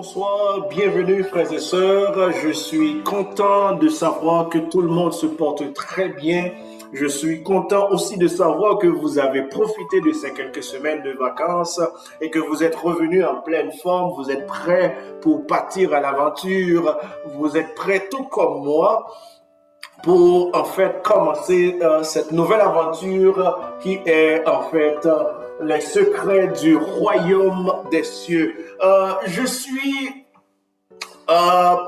Bonsoir, bienvenue frères et sœurs. Je suis content de savoir que tout le monde se porte très bien. Je suis content aussi de savoir que vous avez profité de ces quelques semaines de vacances et que vous êtes revenus en pleine forme. Vous êtes prêts pour partir à l'aventure. Vous êtes prêts tout comme moi pour en fait commencer cette nouvelle aventure qui est en fait les secrets du royaume des cieux. Je suis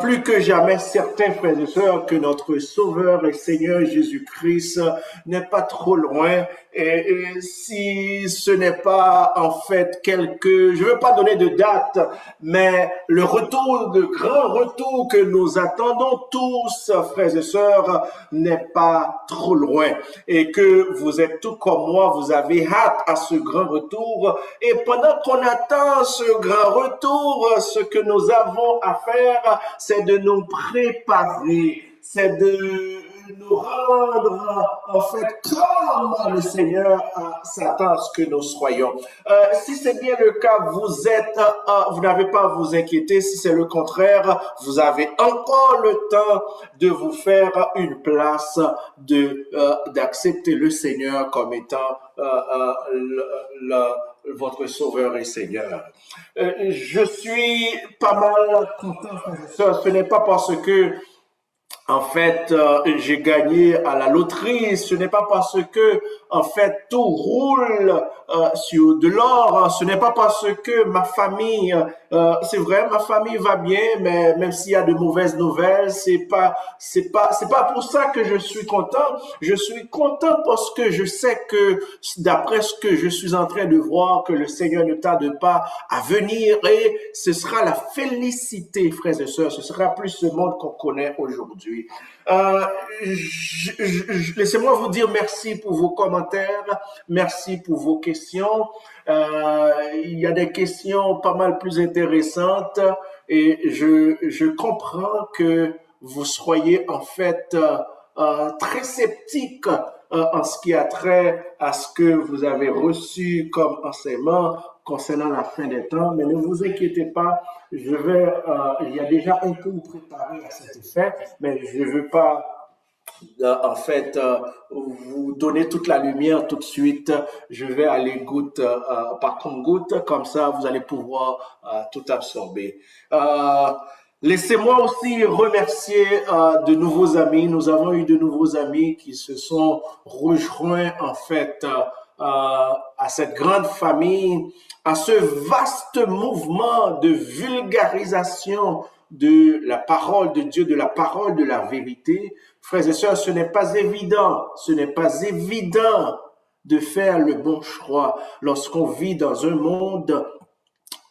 plus que jamais certains frères et sœurs que notre Sauveur et Seigneur Jésus-Christ n'est pas trop loin. Et si ce n'est pas en fait je ne veux pas donner de date, mais le grand retour que nous attendons tous, frères et sœurs, n'est pas trop loin. Et que vous êtes tout comme moi, vous avez hâte à ce grand retour. Et pendant qu'on attend ce grand retour, ce que nous avons à faire, c'est de nous préparer, c'est de nous rendre en fait comme le Seigneur s'attend à ce que nous soyons. Si c'est bien le cas, vous n'avez pas à vous inquiéter. Si c'est le contraire, vous avez encore le temps de vous faire une place, d'accepter le Seigneur comme étant votre Sauveur et Seigneur. Je suis pas mal content. Ce n'est pas parce que en fait, j'ai gagné à la loterie. Ce n'est pas parce que, en fait, tout roule sur de l'or. Ce n'est pas parce que ma famille, c'est vrai, ma famille va bien, mais même s'il y a de mauvaises nouvelles, c'est pas pour ça que je suis content. Je suis content parce que je sais que, d'après ce que je suis en train de voir, que le Seigneur ne tarde pas à venir et ce sera la félicité, frères et sœurs. Ce sera plus ce monde qu'on connaît aujourd'hui. Euh, Laissez-moi vous dire merci pour vos commentaires, merci pour vos questions. Il y a des questions pas mal plus intéressantes et je comprends que vous soyez en fait très sceptique en ce qui a trait à ce que vous avez reçu comme enseignement concernant la fin des temps, mais ne vous inquiétez pas, il y a déjà un cours préparé à cet effet, mais je ne veux pas en fait vous donner toute la lumière tout de suite. Je vais aller goutte par compte-goutte, comme ça vous allez pouvoir tout absorber. Laissez-moi aussi remercier de nouveaux amis. Nous avons eu de nouveaux amis qui se sont rejoints en fait à cette grande famille, à ce vaste mouvement de vulgarisation de la parole de Dieu, de la parole de la vérité. Frères et sœurs, ce n'est pas évident de faire le bon choix lorsqu'on vit dans un monde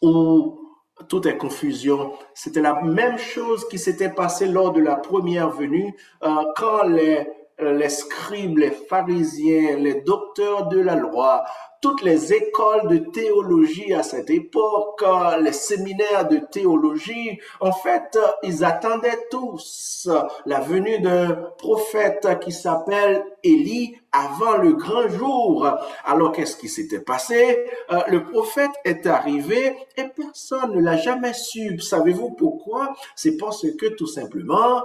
où tout est confusion. C'était la même chose qui s'était passé lors de la première venue, quand les scribes, les pharisiens, les docteurs de la loi, toutes les écoles de théologie à cette époque, les séminaires de théologie, en fait, ils attendaient tous la venue d'un prophète qui s'appelle Élie avant le grand jour. Alors, qu'est-ce qui s'était passé? Le prophète est arrivé et personne ne l'a jamais su. Savez-vous pourquoi? C'est parce que tout simplement,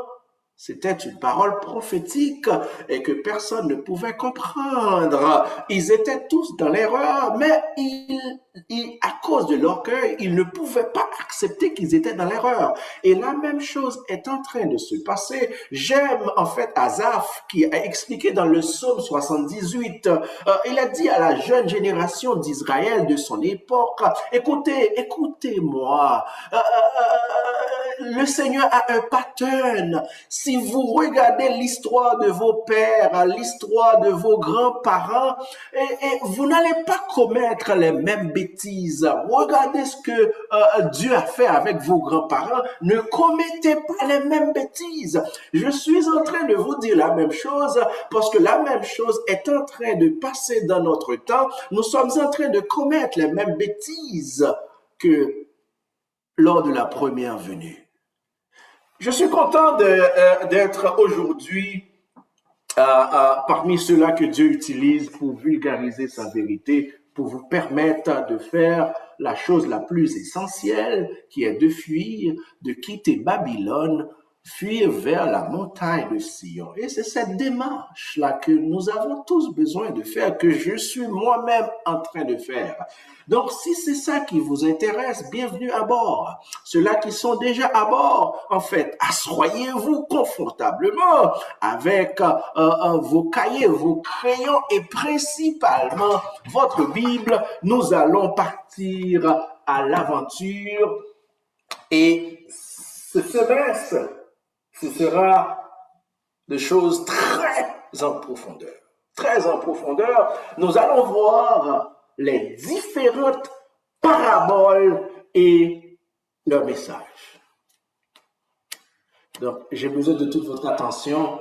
c'était une parole prophétique et que personne ne pouvait comprendre. Ils étaient tous dans l'erreur, mais à cause de l'orgueil, ils ne pouvaient pas accepter qu'ils étaient dans l'erreur. Et la même chose est en train de se passer. J'aime en fait Asaph qui a expliqué dans le psaume 78, il a dit à la jeune génération d'Israël de son époque, écoutez-moi, le Seigneur a un pattern. Si vous regardez l'histoire de vos pères, l'histoire de vos grands-parents, et vous n'allez pas commettre les mêmes bêtises. Regardez ce que Dieu a fait avec vos grands-parents. Ne commettez pas les mêmes bêtises. Je suis en train de vous dire la même chose parce que la même chose est en train de passer dans notre temps. Nous sommes en train de commettre les mêmes bêtises que lors de la première venue. Je suis content d'être aujourd'hui parmi ceux-là que Dieu utilise pour vulgariser sa vérité, pour vous permettre de faire la chose la plus essentielle, qui est de fuir, de quitter Babylone, fuir vers la montagne de Sion. Et c'est cette démarche-là que nous avons tous besoin de faire, que je suis moi-même en train de faire. Donc, si c'est ça qui vous intéresse, bienvenue à bord. Ceux-là qui sont déjà à bord, en fait, assoyez-vous confortablement avec vos cahiers, vos crayons et principalement votre Bible. Nous allons partir à l'aventure et ce semestre, ce sera des choses très en profondeur. Très en profondeur, nous allons voir les différentes paraboles et leurs messages. Donc, j'ai besoin de toute votre attention.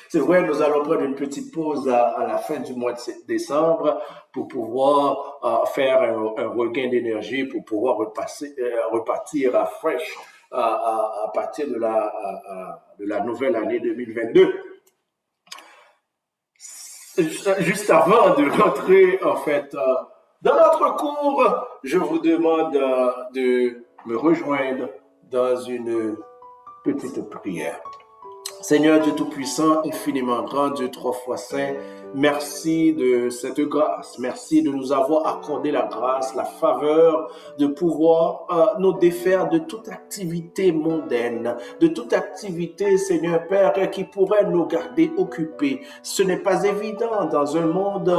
C'est vrai, nous allons prendre une petite pause à la fin du mois de décembre pour pouvoir faire un regain d'énergie, pour pouvoir repartir à fraîche à partir de la nouvelle année 2022. Juste avant de rentrer, en fait, dans notre cours, je vous demande de me rejoindre dans une petite prière. Seigneur Dieu Tout-Puissant, infiniment grand, Dieu 3 fois saint, merci de cette grâce. Merci de nous avoir accordé la grâce, la faveur de pouvoir nous défaire de toute activité mondaine, de toute activité, Seigneur Père, qui pourrait nous garder occupés. Ce n'est pas évident dans un monde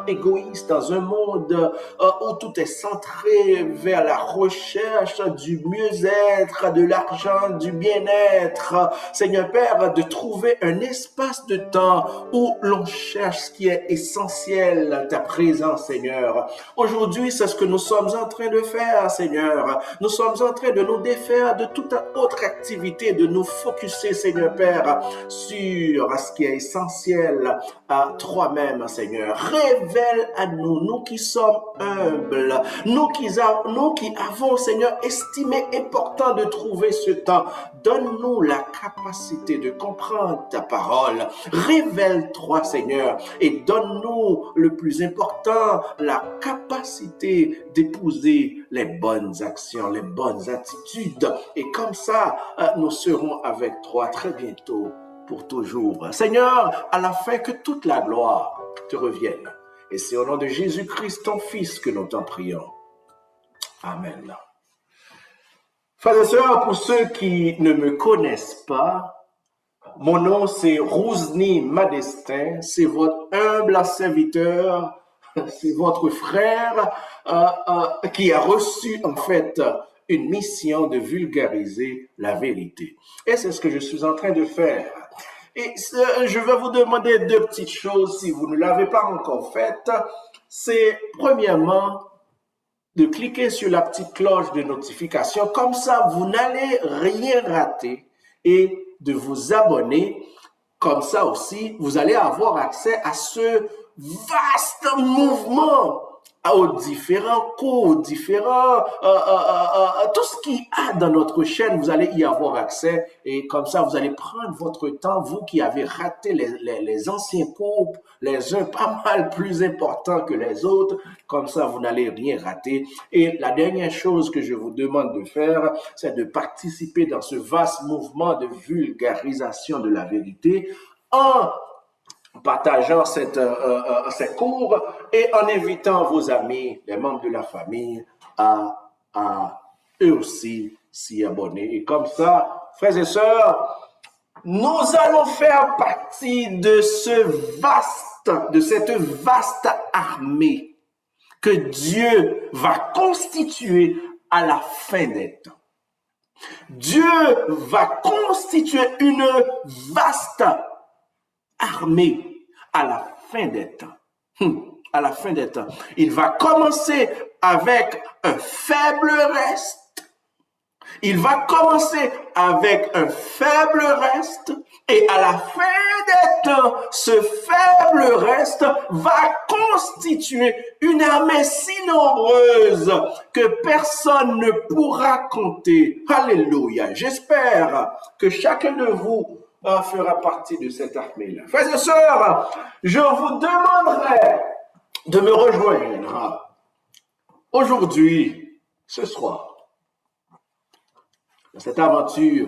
égoïste, dans un monde où tout est centré vers la recherche du mieux-être, de l'argent, du bien-être. Seigneur Père, de trouver un espace de temps où l'on cherche ce qui est essentiel, ta présence, Seigneur. Aujourd'hui, c'est ce que nous sommes en train de faire, Seigneur. Nous sommes en train de nous défaire de toute autre activité, de nous focuser, Seigneur Père, sur ce qui est essentiel à toi-même, Seigneur. Révèle à nous, nous qui sommes humbles, nous qui avons, Seigneur, estimé important de trouver ce temps. Donne-nous la capacité de comprendre ta parole. Révèle-toi, Seigneur, et donne-nous le plus important, la capacité d'épouser les bonnes actions, les bonnes attitudes. Et comme ça, nous serons avec toi très bientôt, pour toujours. Seigneur, à la fin, que toute la gloire te revienne. Et c'est au nom de Jésus-Christ, ton Fils, que nous t'en prions. Amen. Frères et sœurs, pour ceux qui ne me connaissent pas, mon nom c'est Rousni Madestin, c'est votre humble serviteur, c'est votre frère qui a reçu en fait une mission de vulgariser la vérité. Et c'est ce que je suis en train de faire. Et je vais vous demander deux petites choses si vous ne l'avez pas encore fait. C'est premièrement de cliquer sur la petite cloche de notification. Comme ça, vous n'allez rien rater et de vous abonner. Comme ça aussi, vous allez avoir accès à ce vaste mouvement, aux différents cours, tout ce qu'il y a dans notre chaîne, vous allez y avoir accès. Et comme ça, vous allez prendre votre temps, vous qui avez raté les anciens cours, les uns pas mal plus importants que les autres. Comme ça, vous n'allez rien rater. Et la dernière chose que je vous demande de faire, c'est de participer dans ce vaste mouvement de vulgarisation de la vérité en partageant ces cours et en invitant vos amis, les membres de la famille, à eux aussi s'y abonner. Et comme ça, frères et sœurs, nous allons faire partie de cette vaste armée que Dieu va constituer à la fin des temps. Dieu va constituer une vaste armée à la fin des temps. À la fin des temps. Il va commencer avec un faible reste. Il va commencer avec un faible reste et à la fin des temps, ce faible reste va constituer une armée si nombreuse que personne ne pourra compter. Alléluia. J'espère que chacun de vous fera partie de cette armée-là. Frères et sœurs, je vous demanderai de me rejoindre aujourd'hui, ce soir, dans cette aventure,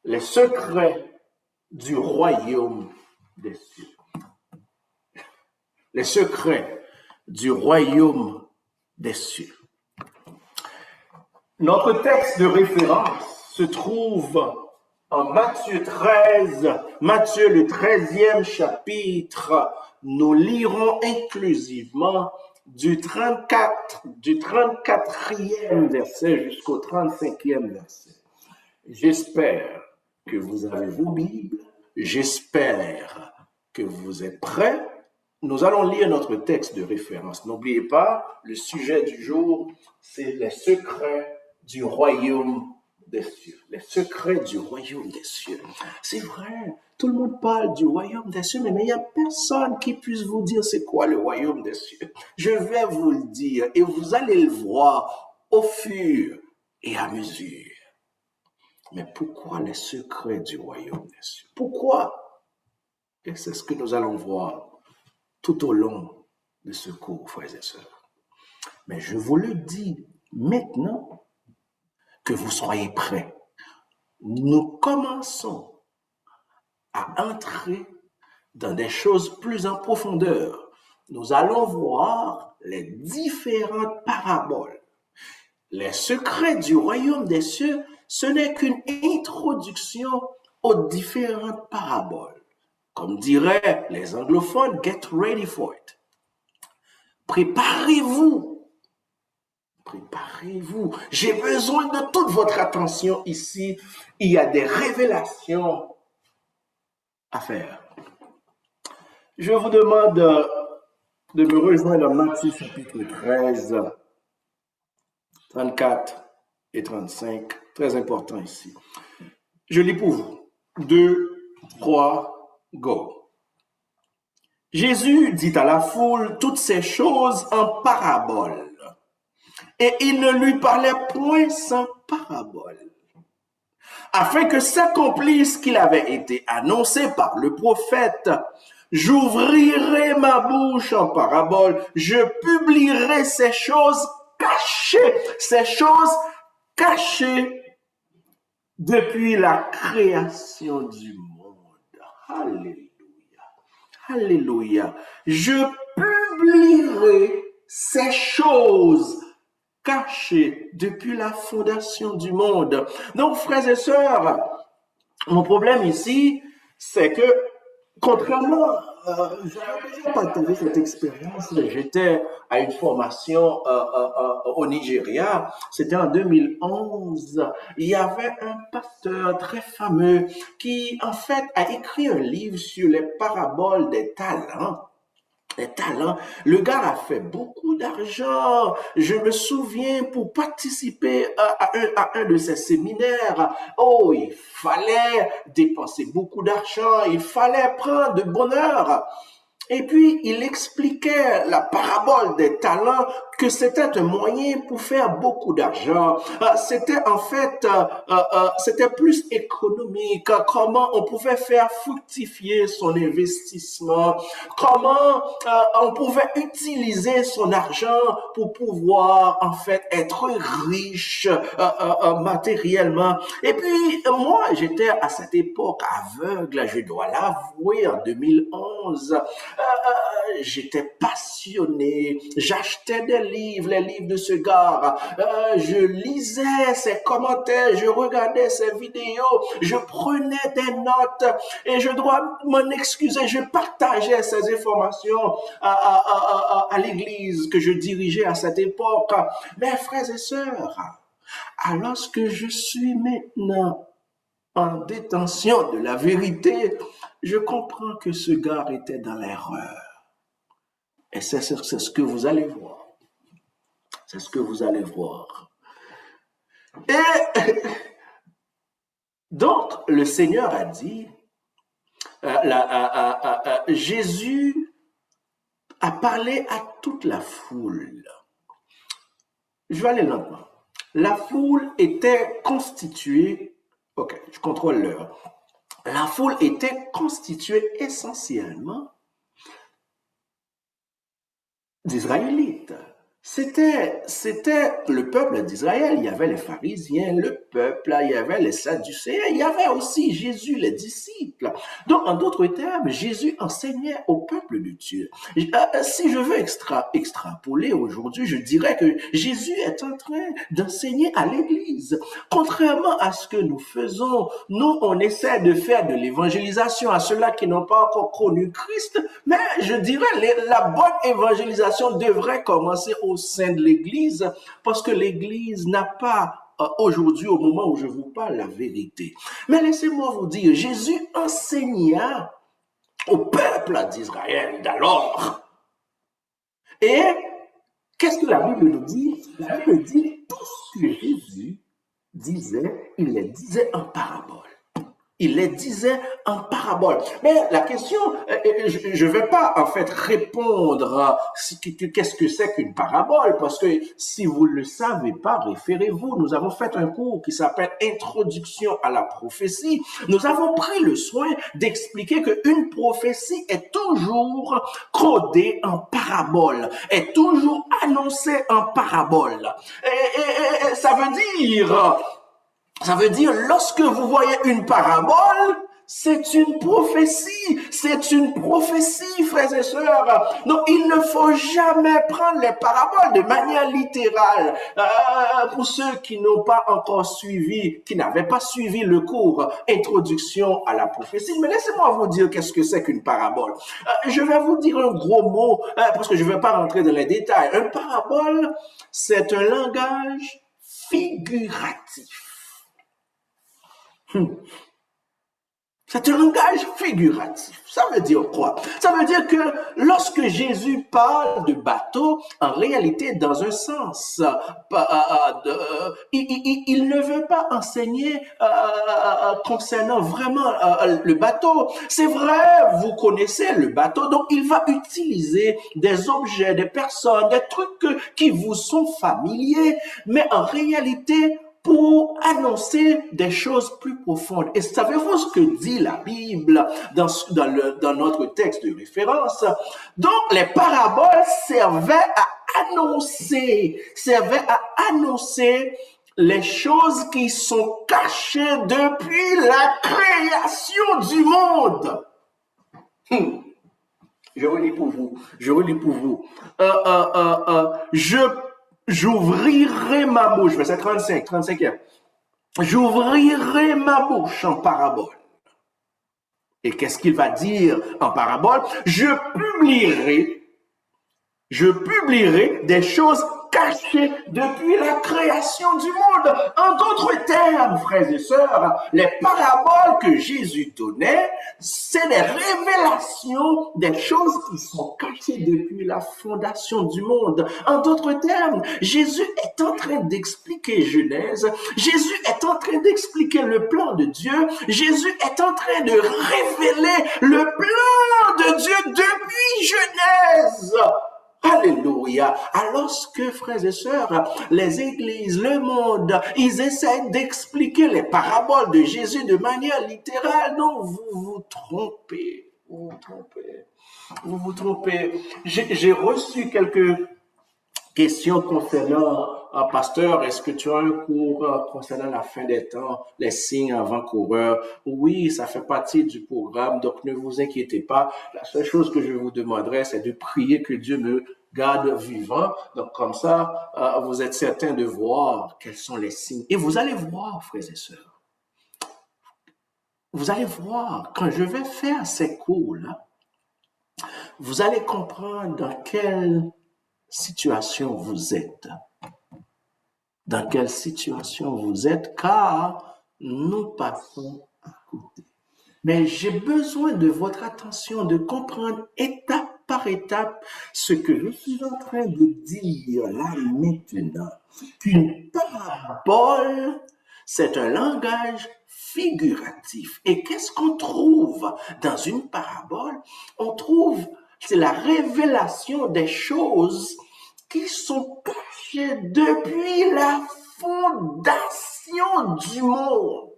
les secrets du royaume des cieux. Les secrets du royaume des cieux. Notre texte de référence se trouve en Matthieu 13, Matthieu le 13e chapitre. Nous lirons inclusivement du 34e verset jusqu'au 35e verset. J'espère que vous avez vos Bibles. J'espère que vous êtes prêts. Nous allons lire notre texte de référence. N'oubliez pas, le sujet du jour, c'est les secrets du royaume des cieux. Les secrets du royaume des cieux. C'est vrai, tout le monde parle du royaume des cieux, mais il n'y a personne qui puisse vous dire c'est quoi le royaume des cieux. Je vais vous le dire et vous allez le voir au fur et à mesure. Mais pourquoi les secrets du royaume des cieux? Pourquoi? Et c'est ce que nous allons voir tout au long de ce cours, frères et sœurs. Mais je vous le dis maintenant que vous soyez prêts. Nous commençons à entrer dans des choses plus en profondeur. Nous allons voir les différentes paraboles. Les secrets du royaume des cieux, ce n'est qu'une introduction aux différentes paraboles. Comme diraient les anglophones, get ready for it. Préparez-vous. Préparez-vous. J'ai besoin de toute votre attention ici. Il y a des révélations à faire. Je vous demande de me rejoindre dans Matthieu chapitre 13, 34 et 35. Très important ici. Je lis pour vous. 2, 3, go. Jésus dit à la foule toutes ces choses en parabole. Et il ne lui parlait point sans parabole, afin que s'accomplisse ce qu'il avait été annoncé par le prophète. J'ouvrirai ma bouche en parabole, je publierai ces choses cachées depuis la création du monde. Alléluia. Alléluia. Je publierai ces choses cachées depuis la fondation du monde. Donc, frères et sœurs, mon problème ici, c'est que, contrairement, j'avais déjà partagé cette expérience. J'étais à une formation au Nigeria. C'était en 2011. Il y avait un pasteur très fameux qui, en fait, a écrit un livre sur les paraboles des talents. Les talents. Le gars a fait beaucoup d'argent. Je me souviens pour participer à un de ces séminaires. Oh, il fallait dépenser beaucoup d'argent. Il fallait prendre de bonheur. Et puis, il expliquait la parabole des talents, que c'était un moyen pour faire beaucoup d'argent. C'était en fait, c'était plus économique, comment on pouvait faire fructifier son investissement, comment on pouvait utiliser son argent pour pouvoir en fait être riche matériellement. Et puis, moi, j'étais à cette époque aveugle, je dois l'avouer, en 2011. J'étais passionné, j'achetais des livres, les livres de ce gars, je lisais ses commentaires, je regardais ses vidéos, je prenais des notes et je dois m'en excuser, je partageais ces informations à l'église que je dirigeais à cette époque. Mes frères et sœurs, alors que je suis maintenant en détention de la vérité, je comprends que ce gars était dans l'erreur. Et c'est ce que vous allez voir. C'est ce que vous allez voir. Et donc, le Seigneur a dit, Jésus a parlé à toute la foule. Je vais aller lentement. La foule était constituée, ok, je contrôle l'heure. La foule était constituée essentiellement d'Israélites. C'était le peuple d'Israël. Il y avait les pharisiens, le peuple, il y avait les sadducéens, il y avait aussi Jésus, les disciples. Donc, en d'autres termes, Jésus enseignait au peuple de Dieu. Si je veux extrapoler aujourd'hui, je dirais que Jésus est en train d'enseigner à l'Église. Contrairement à ce que nous faisons, nous, on essaie de faire de l'évangélisation à ceux-là qui n'ont pas encore connu Christ, mais je dirais la bonne évangélisation devrait commencer au sein de l'Église, parce que l'Église n'a pas aujourd'hui, au moment où je vous parle, la vérité. Mais laissez-moi vous dire, Jésus enseigna au peuple d'Israël d'alors. Et qu'est-ce que la Bible nous dit? La Bible dit tout ce que Jésus disait, il les disait en parabole. Il les disait en parabole. Mais la question, je ne vais pas en fait répondre à qu'est-ce que c'est qu'une parabole, parce que si vous ne le savez pas, référez-vous. Nous avons fait un cours qui s'appelle Introduction à la prophétie. Nous avons pris le soin d'expliquer qu'une prophétie est toujours codée en parabole, est toujours annoncée en parabole. Et ça veut dire, lorsque vous voyez une parabole, c'est une prophétie, frères et sœurs. Donc, il ne faut jamais prendre les paraboles de manière littérale. Pour ceux qui n'ont pas encore suivi, qui n'avaient pas suivi le cours Introduction à la prophétie, mais laissez-moi vous dire qu'est-ce que c'est qu'une parabole. Je vais vous dire un gros mot, parce que je ne vais pas rentrer dans les détails. Une parabole, c'est un langage figuratif. C'est un langage figuratif. Ça veut dire quoi? Ça veut dire que lorsque Jésus parle de bateau, en réalité, dans un sens, il ne veut pas enseigner concernant vraiment le bateau. C'est vrai, vous connaissez le bateau, donc il va utiliser des objets, des personnes, des trucs qui vous sont familiers, mais en réalité, pour annoncer des choses plus profondes. Et savez-vous ce que dit la Bible dans notre texte de référence? Donc, les paraboles servaient à annoncer les choses qui sont cachées depuis la création du monde. Je relis pour vous. J'ouvrirai ma bouche, verset 35e. J'ouvrirai ma bouche en parabole. Et qu'est-ce qu'il va dire en parabole? Je publierai des choses cachées depuis la création du monde. En d'autres termes, frères et sœurs, les paraboles que Jésus donnait, c'est des révélations des choses qui sont cachées depuis la fondation du monde. En d'autres termes, Jésus est en train d'expliquer Genèse. Jésus est en train d'expliquer le plan de Dieu. Jésus est en train de révéler le plan de Dieu depuis Genèse. Alléluia. Alors que, frères et sœurs, les églises, le monde, ils essaient d'expliquer les paraboles de Jésus de manière littérale. Non, vous vous trompez. Vous vous trompez. J'ai reçu quelques questions concernant, pasteur, est-ce que tu as un cours concernant la fin des temps, les signes avant-coureurs? Oui, ça fait partie du programme, donc ne vous inquiétez pas. La seule chose que je vous demanderai, c'est de prier que Dieu me garde vivant. Donc comme ça, vous êtes certain de voir quels sont les signes. Et vous allez voir, frères et sœurs, vous allez voir, quand je vais faire ces cours-là, vous allez comprendre dans quelle situation vous êtes. Dans quelle situation vous êtes, car nous passons à côté. Mais j'ai besoin de votre attention, de comprendre étape par étape ce que je suis en train de dire là maintenant. Qu'une parabole, c'est un langage figuratif. Et qu'est-ce qu'on trouve dans une parabole? On trouve, c'est la révélation des choses qui sont cachées depuis la fondation du monde.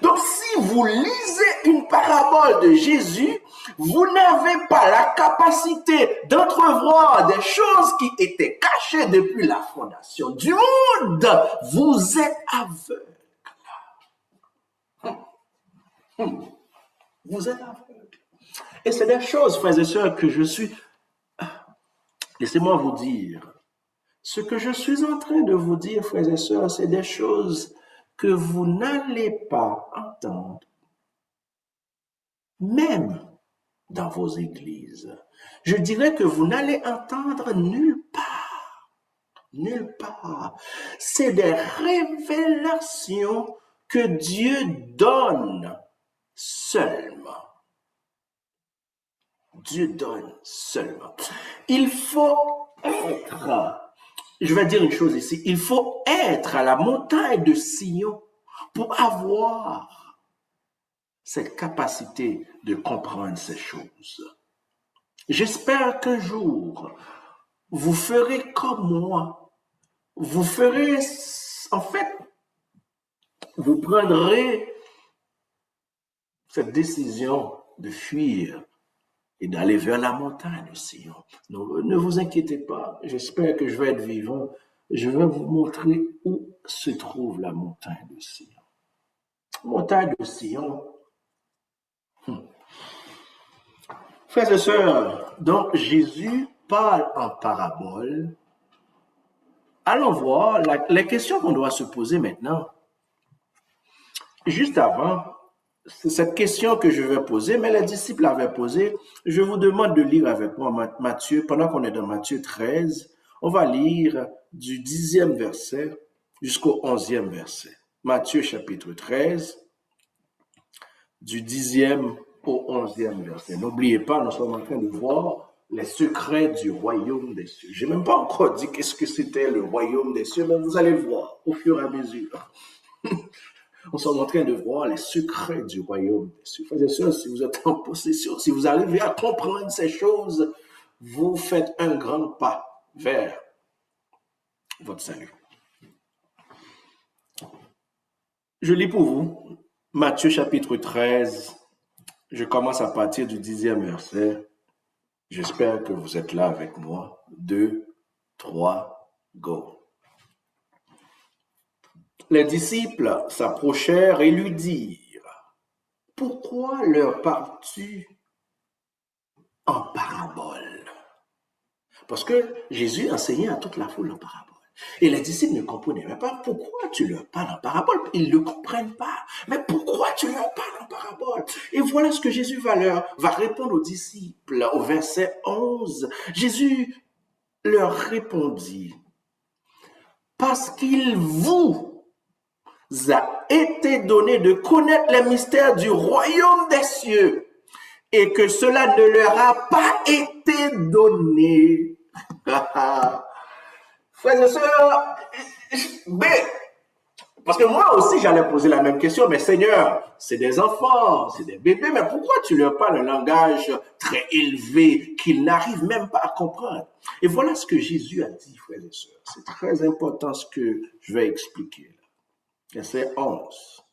Donc, si vous lisez une parabole de Jésus, Vous n'avez pas la capacité d'entrevoir des choses qui étaient cachées depuis la fondation du monde. Vous êtes aveugle. Vous êtes aveugle. Et c'est des choses, frères et sœurs, que je suis... Laissez-moi vous dire. Ce que je suis en train de vous dire, frères et sœurs, c'est des choses que vous n'allez pas entendre, même dans vos églises. Je dirais que vous n'allez entendre nulle part. Nulle part. C'est des révélations que Dieu donne seulement. Dieu donne seulement. Il faut être, je vais dire une chose ici, il faut être à la montagne de Sion pour avoir cette capacité de comprendre ces choses. J'espère qu'un jour, vous ferez comme moi. Vous ferez, en fait, vous prendrez cette décision de fuir et d'aller vers la montagne de Sion. Ne vous inquiétez pas, j'espère que je vais être vivant. Je vais vous montrer où se trouve la montagne de Sion. Montagne de Sion. Frères et sœurs, donc Jésus parle en parabole. Allons voir les questions qu'on doit se poser maintenant. Juste avant, c'est cette question que je vais poser, mais les disciples l'avaient posée. Je vous demande de lire avec moi Matthieu, pendant qu'on est dans Matthieu 13, on va lire du 10e verset jusqu'au 11e verset. Matthieu chapitre 13, du 10e au 11e verset. N'oubliez pas, nous sommes en train de voir les secrets du royaume des cieux. Je n'ai même pas encore dit qu'est-ce que c'était le royaume des cieux, mais vous allez voir au fur et à mesure. Nous sommes en train de voir les secrets du royaume des cieux. Frères et sœurs, si vous êtes en possession, si vous arrivez à comprendre ces choses, vous faites un grand pas vers votre salut. Je lis pour vous Matthieu chapitre 13. Je commence à partir du 10e verset. J'espère que vous êtes là avec moi. 2, 3, go. Les disciples s'approchèrent et lui dirent, « Pourquoi leur parles-tu en parabole ?» Parce que Jésus enseignait à toute la foule en parabole. Et les disciples ne comprenaient pas pourquoi tu leur parles en parabole. Ils ne comprennent pas. Mais pourquoi tu leur parles en parabole? Et voilà ce que Jésus va répondre aux disciples au verset 11. Jésus leur répondit, « Parce qu'il vous a été donné de connaître les mystères du royaume des cieux et que cela ne leur a pas été donné. » Frères et sœurs, parce que moi aussi j'allais poser la même question, mais Seigneur, c'est des enfants, c'est des bébés, mais pourquoi tu leur parles un langage très élevé qu'ils n'arrivent même pas à comprendre? Et voilà ce que Jésus a dit, frères et sœurs. C'est très important ce que je vais expliquer. Verset 11.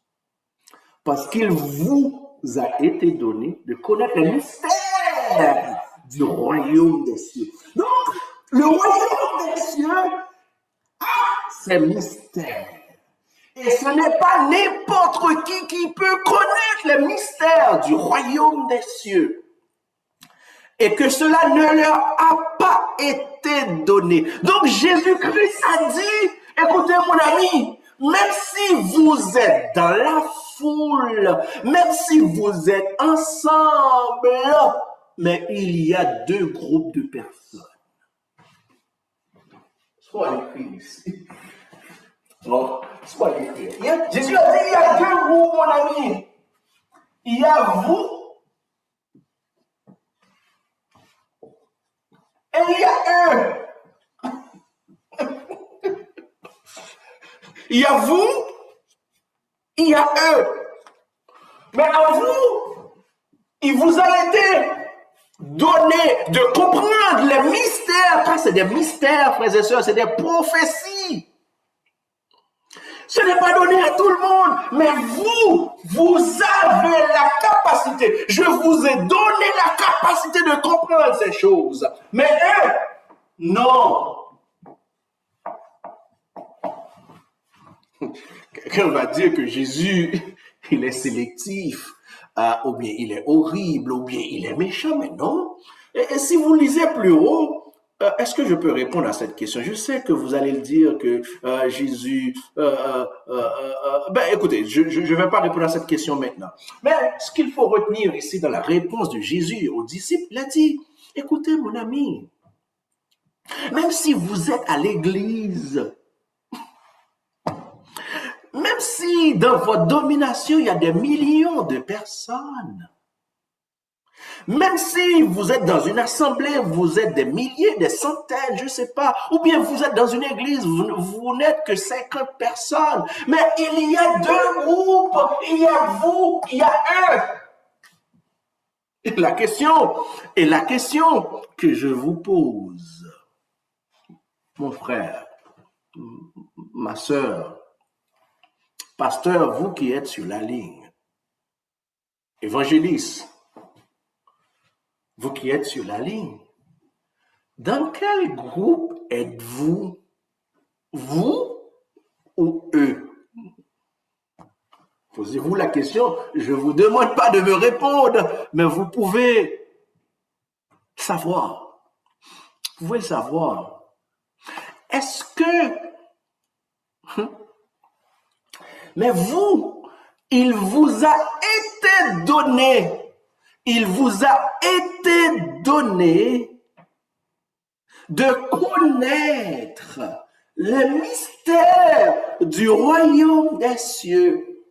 Parce qu'il vous a été donné de connaître les mystères du royaume des cieux. Donc, le royaume des cieux a ses mystères. Et ce n'est pas n'importe qui peut connaître les mystères du royaume des cieux. Et que cela ne leur a pas été donné. Donc, Jésus-Christ a dit, écoutez mon ami, même si vous êtes dans la foule, même si vous êtes ensemble, mais il y a deux groupes de personnes. Soit écrit ici. Non, soit écrit. Jésus a dit, il y a deux groupes, mon ami. Il y a vous et il y a eux. Il y a vous, il y a eux. Mais à vous, il vous a été donné de comprendre les mystères. Car c'est des mystères, frères et sœurs, c'est des prophéties. Ce n'est pas donné à tout le monde, mais vous avez la capacité capacité. Je vous ai donné la capacité de comprendre ces choses. Mais eux, non. Quelqu'un va dire que Jésus, il est sélectif, ou bien il est horrible, ou bien il est méchant, mais non. Et si vous lisez plus haut, est-ce que je peux répondre à cette question? Je sais que vous allez le dire que Jésus... ben écoutez, je ne vais pas répondre à cette question maintenant. Mais ce qu'il faut retenir ici dans la réponse de Jésus aux disciples, il a dit, écoutez mon ami, même si vous êtes à l'église, même si dans votre domination, il y a des millions de personnes, même si vous êtes dans une assemblée, vous êtes des milliers, des centaines, je ne sais pas, ou bien vous êtes dans une église, vous n'êtes que 50 personnes, mais il y a deux groupes, il y a vous, il y a eux. Et la question que je vous pose, mon frère, ma sœur, pasteur, vous qui êtes sur la ligne, évangéliste, vous qui êtes sur la ligne, dans quel groupe êtes-vous? Vous ou eux? Posez-vous la question. Je ne vous demande pas de me répondre, mais vous pouvez savoir. Vous pouvez savoir. Est-ce que... Mais vous, il vous a été donné. Il vous a été donné de connaître le mystère du royaume des cieux.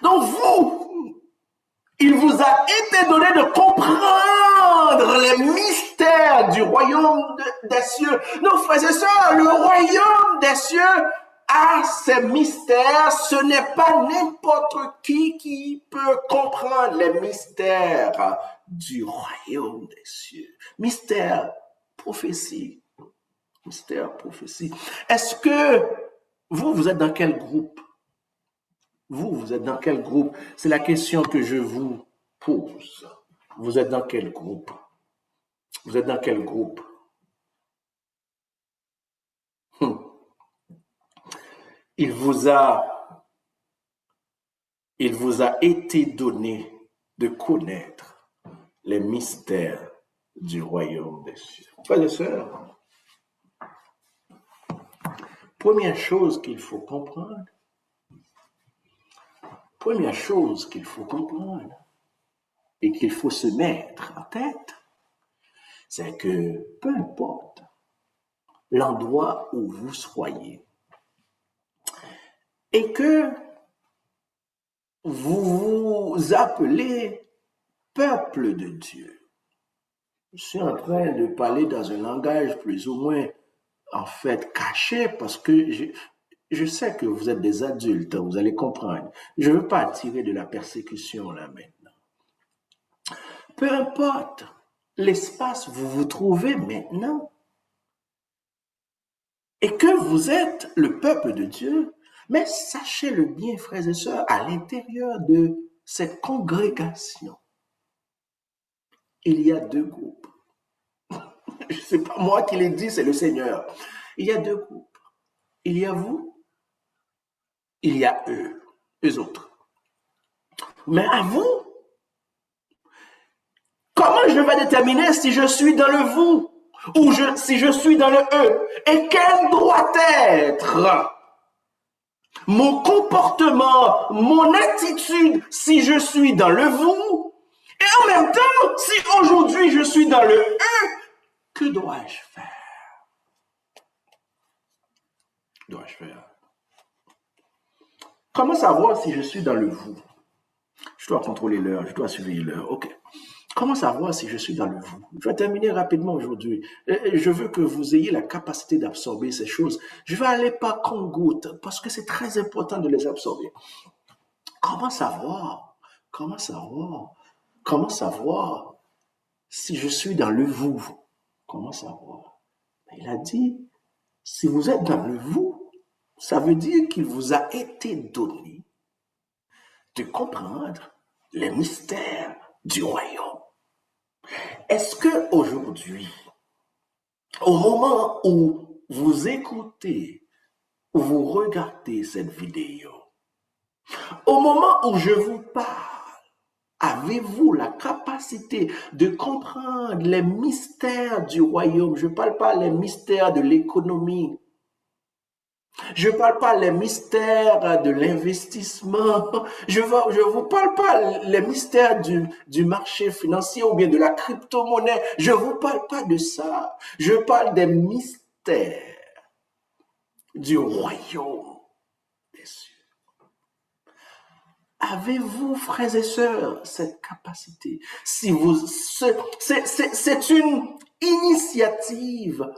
Donc vous, il vous a été donné de comprendre les mystères du royaume des cieux. Donc frères et sœurs, le royaume des cieux a ses mystères. Ce n'est pas n'importe qui peut comprendre les mystères du royaume des cieux. Mystère, prophétie. Mystère, prophétie. Est-ce que vous êtes dans quel groupe? Vous êtes dans quel groupe? C'est la question que je vous pose. Vous êtes dans quel groupe? Vous êtes dans quel groupe? Il vous a été donné de connaître les mystères du royaume des cieux. Frères et sœurs, première chose qu'il faut comprendre, et qu'il faut se mettre en tête, c'est que peu importe l'endroit où vous soyez et que vous vous appelez peuple de Dieu. Je suis en train de parler dans un langage plus ou moins en fait caché parce que je sais que vous êtes des adultes, vous allez comprendre. Je ne veux pas attirer de la persécution là maintenant. Peu importe l'espace où vous vous trouvez maintenant et que vous êtes le peuple de Dieu, mais sachez-le bien, frères et sœurs, à l'intérieur de cette congrégation, il y a deux groupes. Ce n'est pas moi qui l'ai dit, c'est le Seigneur. Il y a deux groupes. Il y a vous, il y a eux, eux autres. Mais à vous, comment je vais déterminer si je suis dans le vous ou si je suis dans le eux? Et quel doit être mon comportement, mon attitude si je suis dans le vous? Et en même temps, si aujourd'hui je suis dans le eux, que dois-je faire? Comment savoir si je suis dans le vous? Je dois contrôler l'heure, je dois surveiller l'heure. OK. Comment savoir si je suis dans le vous? Je vais terminer rapidement aujourd'hui. Je veux que vous ayez la capacité d'absorber ces choses. Je vais aller par compte-gouttes parce que c'est très important de les absorber. Comment savoir? Comment savoir? Comment savoir si je suis dans le vous? Comment savoir? Il a dit, si vous êtes dans le vous, ça veut dire qu'il vous a été donné de comprendre les mystères du royaume. Est-ce que aujourd'hui, au moment où vous écoutez ou vous regardez cette vidéo, au moment où je vous parle, avez-vous la capacité de comprendre les mystères du royaume? Je ne parle pas les mystères de l'économie. Je ne parle pas les mystères de l'investissement. Je ne vous parle pas les mystères du marché financier ou bien de la crypto-monnaie. Je ne vous parle pas de ça. Je parle des mystères du royaume des cieux. Avez-vous, frères et sœurs, cette capacité? C'est une initiative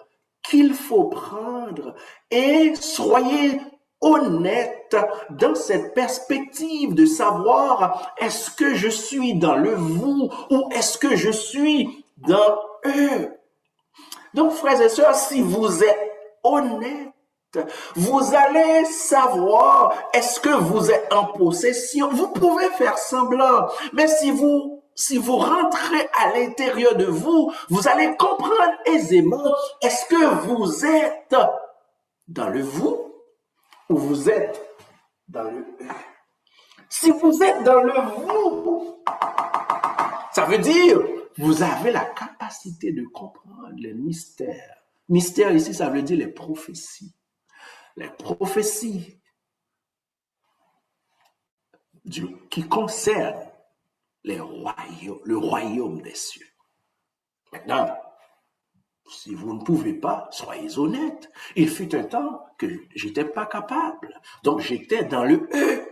qu'il faut prendre et soyez honnête dans cette perspective de savoir est-ce que je suis dans le vous ou est-ce que je suis dans eux. Donc, frères et sœurs, si vous êtes honnête, vous allez savoir est-ce que vous êtes en possession. Vous pouvez faire semblant, mais si vous rentrez à l'intérieur de vous, vous allez comprendre aisément est-ce que vous êtes dans le vous ou vous êtes dans le eux. Si vous êtes dans le vous, ça veut dire vous avez la capacité de comprendre les mystères. Mystère ici, ça veut dire les prophéties. Les prophéties qui concernent le royaume des cieux. Maintenant, si vous ne pouvez pas, soyez honnête. Il fut un temps que je n'étais pas capable. Donc, j'étais dans le eux.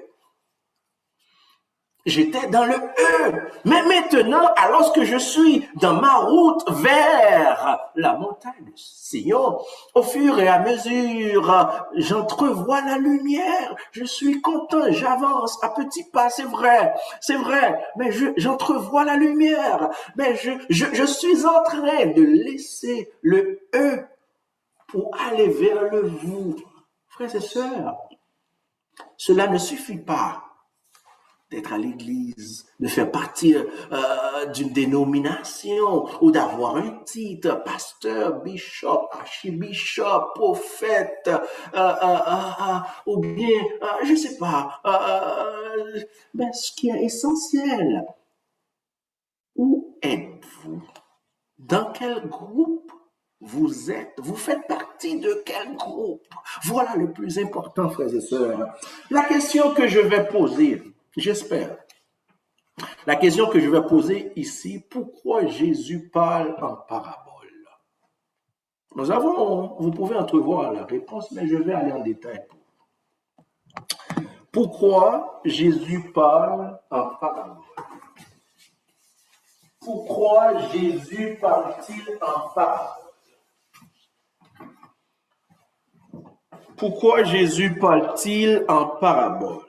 J'étais dans le E. Mais maintenant, alors que je suis dans ma route vers la montagne du Sion, au fur et à mesure, j'entrevois la lumière. Je suis content, j'avance à petits pas, c'est vrai, mais j'entrevois la lumière. Mais je suis en train de laisser le E pour aller vers le vous. Frères et sœurs, cela ne suffit pas d'être à l'église, de faire partie d'une dénomination ou d'avoir un titre, pasteur, bishop, archibishop, prophète, ou bien, je ne sais pas, mais ce qui est essentiel, où êtes-vous? Dans quel groupe vous êtes? Vous faites partie de quel groupe? Voilà le plus important, frères et sœurs. La question que je vais poser, j'espère. La question que je vais poser ici, pourquoi Jésus parle en parabole? Vous pouvez entrevoir la réponse, mais je vais aller en détail. Pourquoi Jésus parle en parabole? Pourquoi Jésus parle-t-il en parabole? Pourquoi Jésus parle-t-il en parabole?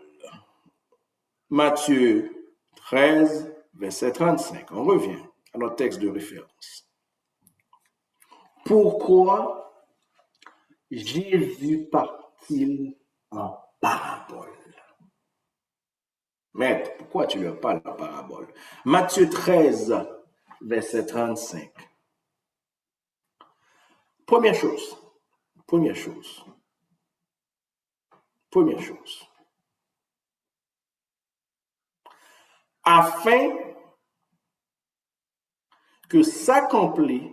Matthieu 13, verset 35. On revient à notre texte de référence. Pourquoi Jésus parle-t-il en parabole? Maître, pourquoi tu leur parles en parabole? Matthieu 13, verset 35. Première chose. Afin que s'accomplisse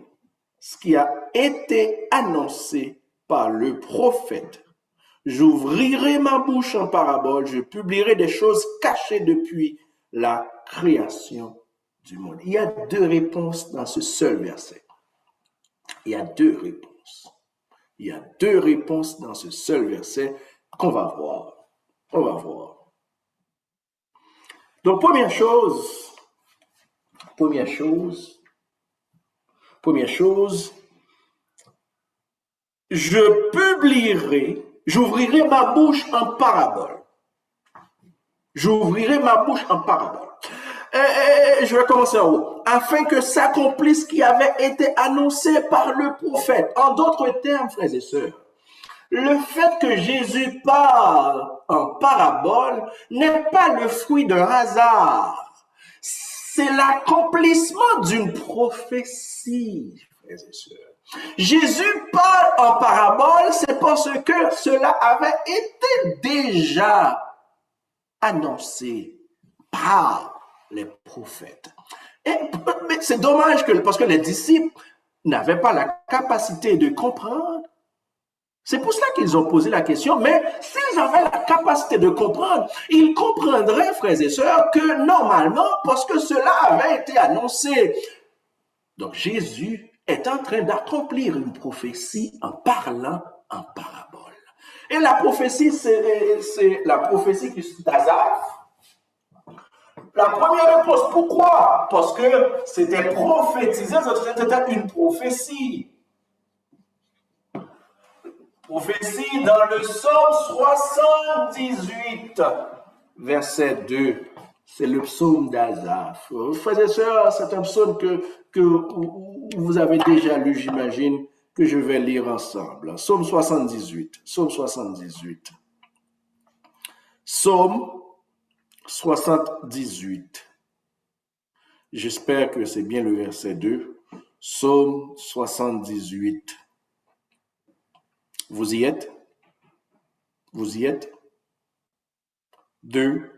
ce qui a été annoncé par le prophète. J'ouvrirai ma bouche en parabole, je publierai des choses cachées depuis la création du monde. Il y a deux réponses dans ce seul verset. Il y a deux réponses dans ce seul verset qu'on va voir. Donc, première chose, j'ouvrirai ma bouche en parabole. Je vais commencer en haut. Afin que s'accomplisse ce qui avait été annoncé par le prophète. En d'autres termes, frères et sœurs, le fait que Jésus parle en parabole n'est pas le fruit d'un hasard. c'est l'accomplissement d'une prophétie, frères et sœurs. Jésus parle en parabole, c'est parce que cela avait été déjà annoncé par les prophètes. Mais c'est dommage parce que les disciples n'avaient pas la capacité de comprendre. C'est pour cela qu'ils ont posé la question, mais s'ils avaient la capacité de comprendre, ils comprendraient, frères et sœurs, que normalement, parce que cela avait été annoncé. Donc Jésus est en train d'accomplir une prophétie en parlant en parabole. Et la prophétie, c'est la prophétie d'Azaph. La première réponse, pourquoi? Parce que c'était prophétisé, c'était une prophétie. Prophétie dans le psaume 78, verset 2. C'est le psaume d'Azaph. Frères et sœurs, c'est un psaume que vous avez déjà lu, j'imagine, que je vais lire ensemble. Psaume 78. Psaume 78. Psaume 78. J'espère que c'est bien le verset 2. Psaume 78. Vous y êtes? Vous y êtes? 2,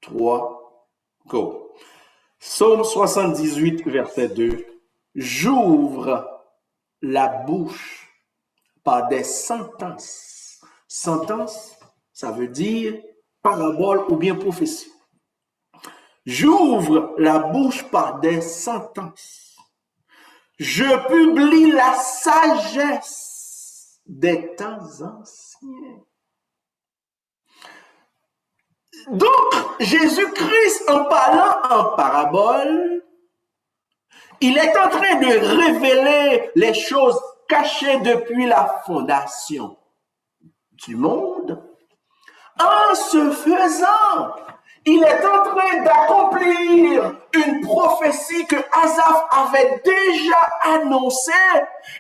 3, go. Psaume 78, verset 2. J'ouvre la bouche par des sentences. Sentence, ça veut dire parabole ou bien prophétie. J'ouvre la bouche par des sentences. Je publie la sagesse des temps anciens. Donc, Jésus-Christ, en parlant en parabole, il est en train de révéler les choses cachées depuis la fondation du monde. En ce faisant, il est en train d'accomplir une prophétie que Asaph avait déjà annoncée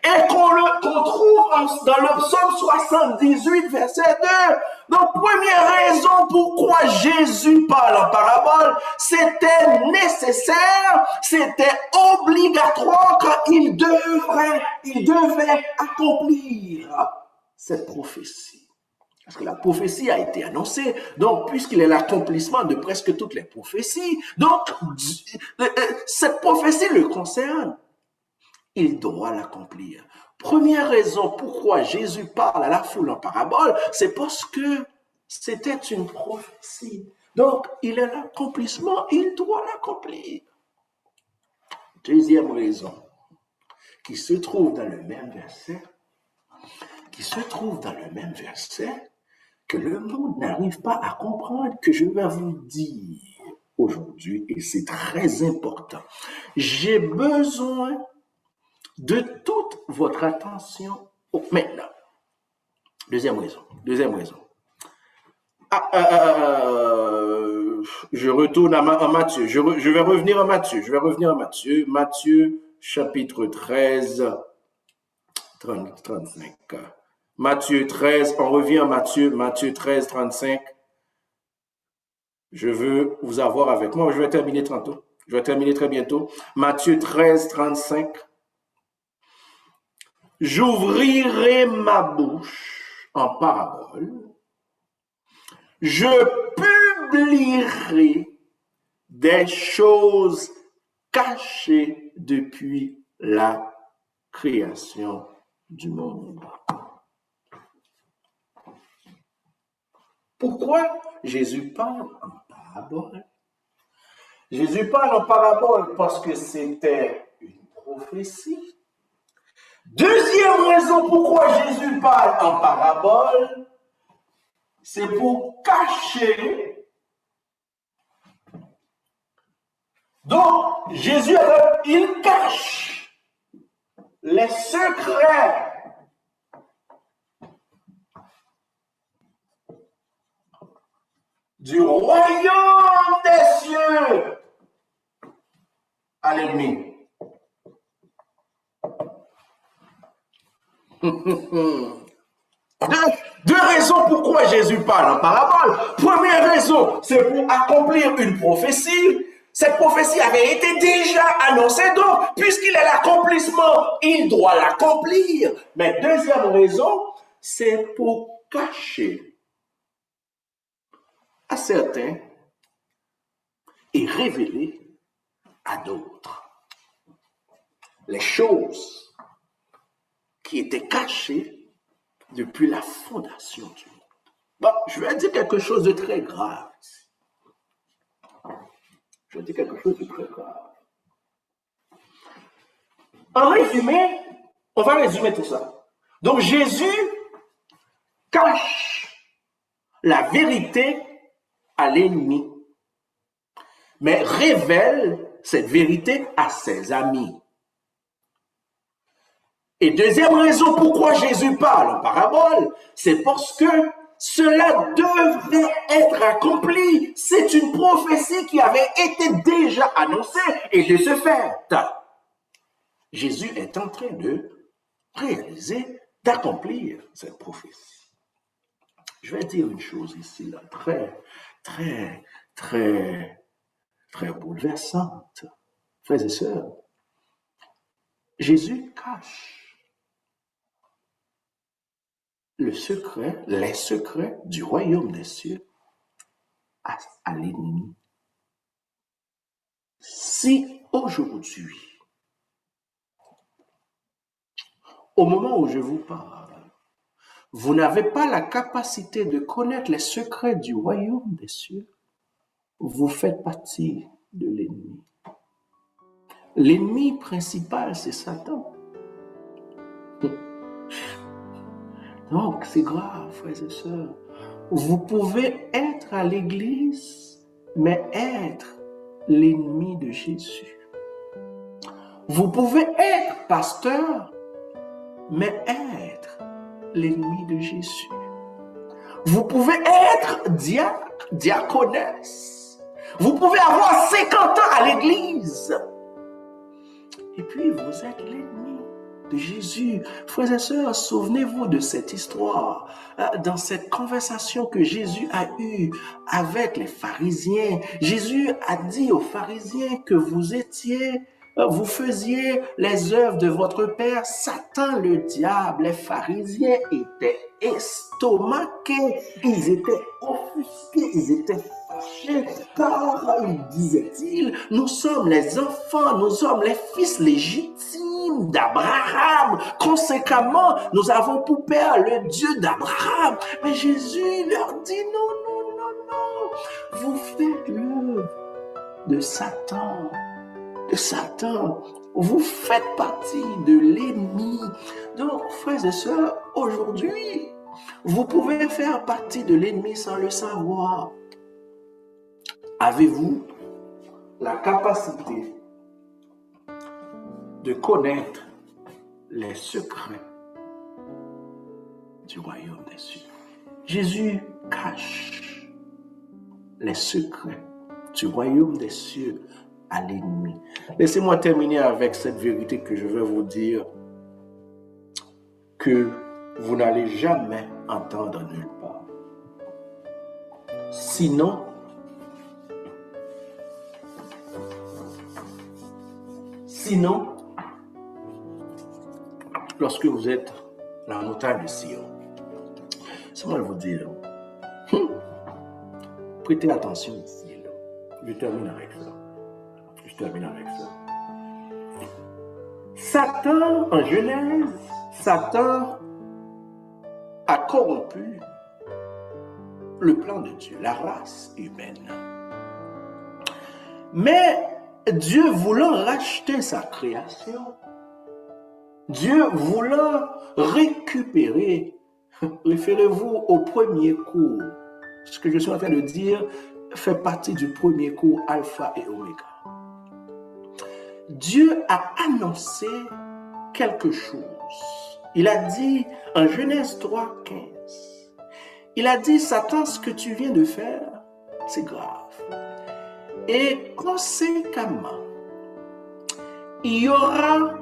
et qu'on trouve dans le psaume 78, verset 2. Donc, première raison pourquoi Jésus parle en parabole, c'était nécessaire, c'était obligatoire quand il devait accomplir cette prophétie. Parce que la prophétie a été annoncée, donc puisqu'il est l'accomplissement de presque toutes les prophéties, donc cette prophétie le concerne. Il doit l'accomplir. Première raison pourquoi Jésus parle à la foule en parabole, c'est parce que c'était une prophétie. Donc, il est l'accomplissement, il doit l'accomplir. Deuxième raison, qui se trouve dans le même verset, que le monde n'arrive pas à comprendre, que je vais vous dire aujourd'hui, et c'est très important. J'ai besoin de toute votre attention maintenant. Deuxième raison. Je retourne à Matthieu. Je vais revenir à Matthieu. Matthieu, chapitre 13, 35. Matthieu 13, on revient à Matthieu 13, 35. Je veux vous avoir avec moi. Je vais terminer tantôt. Je vais terminer très bientôt. Matthieu 13, 35. J'ouvrirai ma bouche en parabole. Je publierai des choses cachées depuis la création du monde. Pourquoi Jésus parle en parabole? Jésus parle en parabole parce que c'était une prophétie. Deuxième raison pourquoi Jésus parle en parabole, c'est pour cacher. Donc, Jésus, il cache les secrets du royaume des cieux à l'ennemi. Deux raisons pourquoi Jésus parle en parabole. Première raison, c'est pour accomplir une prophétie. Cette prophétie avait été déjà annoncée, donc, puisqu'il est l'accomplissement, il doit l'accomplir. Mais deuxième raison, c'est pour cacher à certains et révéler à d'autres les choses qui étaient cachées depuis la fondation du monde. Bon, je vais dire quelque chose de très grave. Je vais dire quelque chose de très grave. En résumé, on va résumer tout ça. Donc Jésus cache la vérité à l'ennemi, mais révèle cette vérité à ses amis. Et deuxième raison pourquoi Jésus parle en parabole, c'est parce que cela devait être accompli. C'est une prophétie qui avait été déjà annoncée et de ce fait, Jésus est en train de réaliser, d'accomplir cette prophétie. Je vais dire une chose ici, là, très bouleversante. Frères et sœurs, Jésus cache les secrets du royaume des cieux à l'ennemi. Si aujourd'hui, au moment où je vous parle, vous n'avez pas la capacité de connaître les secrets du royaume des cieux, vous faites partie de l'ennemi. L'ennemi principal, c'est Satan. Donc, c'est grave, frères et sœurs. Vous pouvez être à l'église, mais être l'ennemi de Jésus. Vous pouvez être pasteur, mais être l'ennemi de Jésus. Vous pouvez être diacre, diaconesse. Vous pouvez avoir 50 ans à l'église. Et puis, vous êtes l'ennemi de Jésus. Frères et sœurs, souvenez-vous de cette histoire, dans cette conversation que Jésus a eue avec les pharisiens. Jésus a dit aux pharisiens que vous faisiez les œuvres de votre père, Satan le diable. Les pharisiens étaient estomaqués, ils étaient offusqués, ils étaient fâchés, car, disait-il, nous sommes les enfants, nous sommes les fils légitimes d'Abraham. Conséquemment, nous avons pour père le Dieu d'Abraham. Mais Jésus leur dit non, vous faites l'œuvre de Satan. Vous faites partie de l'ennemi. Donc, frères et sœurs, aujourd'hui, vous pouvez faire partie de l'ennemi sans le savoir. Avez-vous la capacité de connaître les secrets du royaume des cieux? Jésus cache les secrets du royaume des cieux à l'ennemi. Laissez-moi terminer avec cette vérité que je vais vous dire, que vous n'allez jamais entendre nulle part. Sinon, lorsque vous êtes dans la montagne de Sion, c'est moi de vous dire, prêtez attention ici. Je termine avec ça. Satan, en Genèse, Satan a corrompu le plan de Dieu, la race humaine. Mais Dieu voulant racheter sa création, Dieu voulant récupérer, référez-vous au premier cours. Ce que je suis en train de dire fait partie du premier cours Alpha et Oméga. Dieu a annoncé quelque chose. Il a dit en Genèse 3:15, il a dit, Satan, ce que tu viens de faire, c'est grave. Et conséquemment, il y aura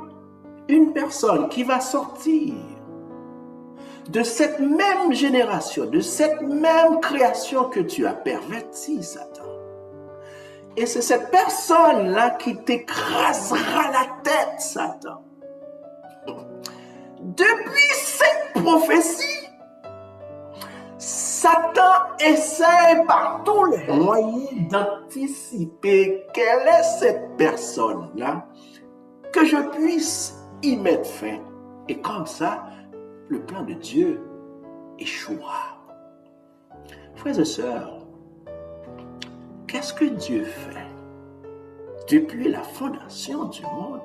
une personne qui va sortir de cette même génération, de cette même création que tu as pervertie, Satan, Et c'est cette personne-là qui t'écrasera la tête, Satan. Depuis cette prophétie, Satan essaie par tous les moyens d'anticiper quelle est cette personne-là, que je puisse y mettre fin. Et comme ça, le plan de Dieu échouera. Frères et sœurs, qu'est-ce que Dieu fait depuis la fondation du monde?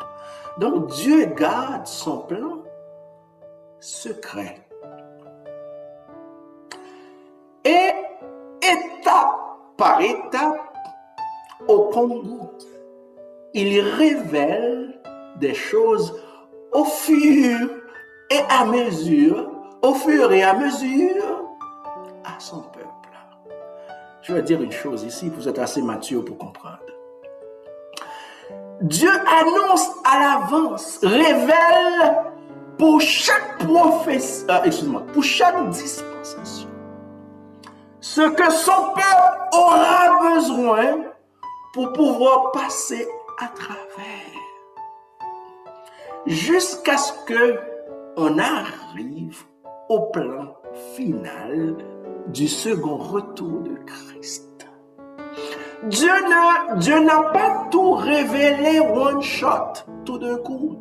Donc Dieu garde son plan secret. Et étape par étape, au compte-gouttes, il révèle des choses au fur et à mesure, à son peuple. Je vais dire une chose ici, vous êtes assez mature pour comprendre. Dieu annonce à l'avance, révèle pour chaque prophétie, pour chaque dispensation, ce que son peuple aura besoin pour pouvoir passer à travers, jusqu'à ce qu'on arrive au plan final du second retour de Christ. Dieu n'a pas tout révélé one shot, tout d'un coup.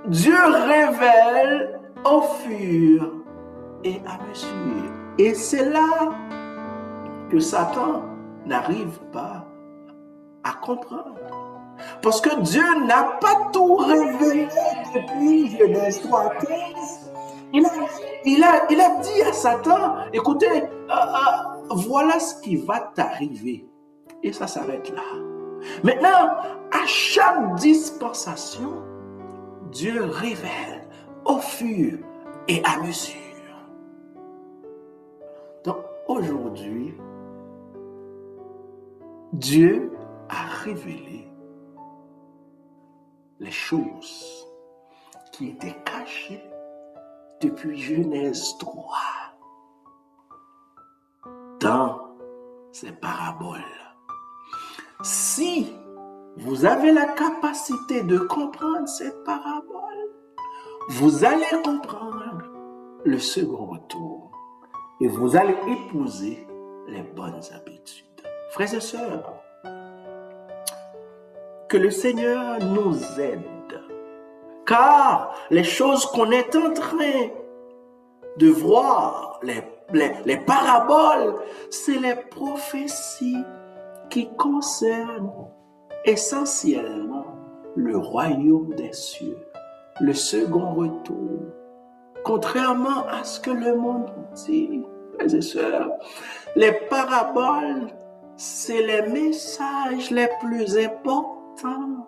Dieu révèle au fur et à mesure. Et c'est là que Satan n'arrive pas à comprendre. Parce que Dieu n'a pas tout révélé depuis Genèse 3:15. Il a dit à Satan, écoutez, voilà ce qui va t'arriver. Et ça s'arrête là. Maintenant, à chaque dispensation, Dieu révèle au fur et à mesure. Donc aujourd'hui, Dieu a révélé les choses qui étaient cachées depuis Genèse 3 dans ces paraboles. Si vous avez la capacité de comprendre ces paraboles, vous allez comprendre le second retour et vous allez épouser les bonnes habitudes. Frères et sœurs, que le Seigneur nous aide, car les choses qu'on est en train de voir, les paraboles, c'est les prophéties qui concernent essentiellement le royaume des cieux, le second retour. Contrairement à ce que le monde dit, frères et sœurs, les paraboles, c'est les messages les plus importants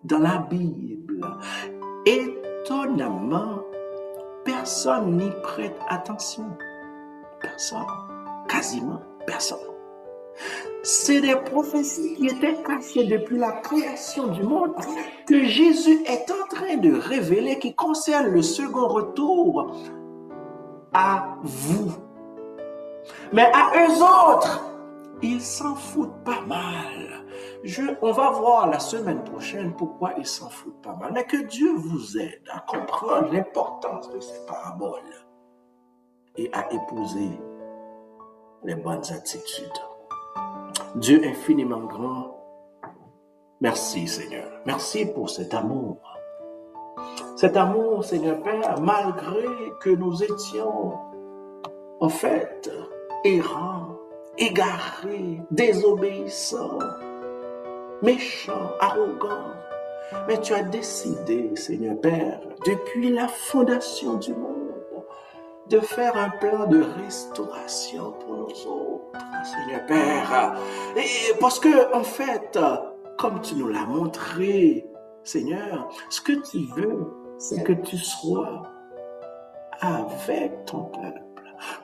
dans la Bible. Étonnamment, personne n'y prête attention. Personne. Quasiment personne. C'est des prophéties qui étaient cachées depuis la création du monde que Jésus est en train de révéler qui concernent le second retour à vous. Mais à eux autres, ils s'en foutent pas mal. On va voir la semaine prochaine pourquoi ils s'en foutent pas mal. Mais que Dieu vous aide à comprendre l'importance de ces paraboles et à épouser les bonnes attitudes. Dieu infiniment grand, merci Seigneur. Merci pour cet amour. Cet amour, Seigneur Père, malgré que nous étions en fait errants, égarés, désobéissants, méchants, arrogants. Mais tu as décidé, Seigneur Père, depuis la fondation du monde, de faire un plan de restauration pour nous autres, Seigneur Père. Et parce que, en fait, comme tu nous l'as montré, Seigneur, ce que tu veux, c'est que tu sois avec ton peuple.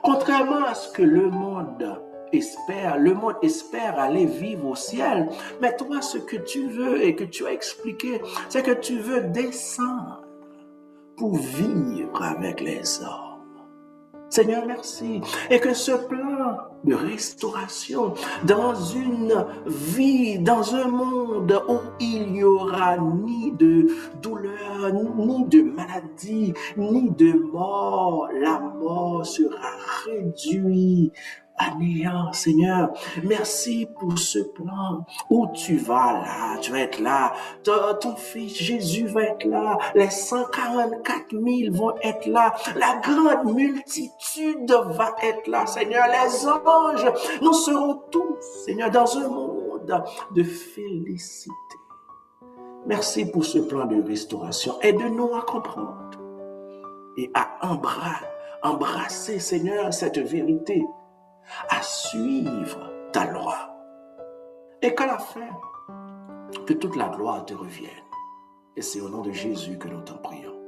Contrairement à ce que le monde espère aller vivre au ciel. Mais toi, ce que tu veux et que tu as expliqué, c'est que tu veux descendre pour vivre avec les hommes. Seigneur, merci. Et que ce plan de restauration dans une vie, dans un monde où il n'y aura ni de douleur, ni de maladie, ni de mort, la mort sera réduite à néant, Seigneur. Merci pour ce plan où tu vas là, tu vas être là, ton fils Jésus va être là, les 144 000 vont être là, la grande multitude va être là, Seigneur, les anges, nous serons tous, Seigneur, dans un monde de félicité. Merci pour ce plan de restauration. Aide-nous à comprendre et à embrasser, Seigneur, cette vérité, à suivre ta loi. Et qu'à la fin, que toute la gloire te revienne. Et c'est au nom de Jésus que nous t'en prions.